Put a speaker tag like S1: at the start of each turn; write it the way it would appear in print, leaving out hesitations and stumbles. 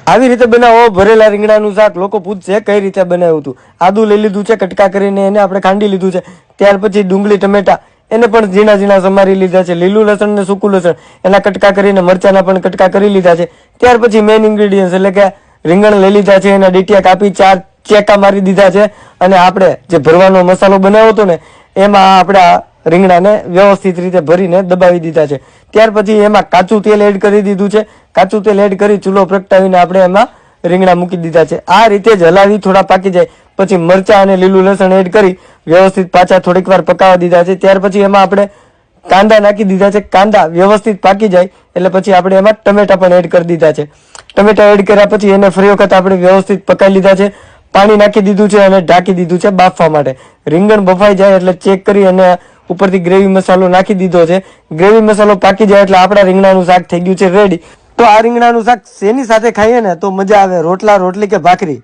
S1: આવી રીતે બનાવો ભરેલા રીંગણાનું શાક. લોકો પૂછશે કઈ રીતે બનાવ્યું હતું. આદુ લઈ લીધું છે કટકા કરીને, એને આપણે ખાંડી લીધું છે. ત્યાર પછી ડુંગળી ટમેટા એને પણ ઝીણા ઝીણા સમારી લીધા છે. લીલું લસણ ને સૂકું લસણ એના કટકા કરીને, મરચાના પણ કટકા કરી લીધા છે. ત્યાર પછી મેઇન ઇન્ગ્રેડિયન્ટ એટલે કે રીંગણ લઈ લીધા છે, એના ડીટિયા કાપી 4 ચેકા મારી દીધા છે. અને આપણે જે ભરવાનો મસાલો બનાવ્યો હતો ને એમાં આપણે રીંગણાને વ્યવસ્થિત રીતે ભરીને દબાવી દીધા છે. ત્યાર પછી એમાં કાચું તેલ એડ કરી દીધું છે. કાચું તેલ એડ કરી ચૂલો પ્રગટાવીને આપણે એમાં રીંગણા મૂકી દીધા છે. આ રીતે જ હલાવી થોડા પાકી જાય પછી મરચા અને લીલું લસણ એડ કરી વ્યવસ્થિત પાછા થોડીક વાર પકાવવા દીધા છે. ત્યાર પછી એમાં આપણે કાંદા નાખી દીધા છે. કાંદા વ્યવસ્થિત પાકી જાય એટલે પછી આપણે એમાં ટમેટા પણ એડ કરી દીધા છે. ટમેટા એડ કર્યા પછી એને ફરી વખત આપણે વ્યવસ્થિત પકાવી લીધા છે. પાણી નાખી દીધું છે અને ઢાંકી દીધું છે બાફવા માટે. રીંગણ બફાઈ જાય એટલે ચેક કરી અને ઉપરથી ગ્રેવી મસાલો નાખી દીધો છે. ગ્રેવી મસાલો પાકી જાય એટલે આપણા રીંગણાનું શાક થઈ ગયું છે રેડી. તો આ રીંગણાનું શાક શેની સાથે ખાઈએ ને તો મજા આવે, રોટલા, રોટલી કે ભાખરી?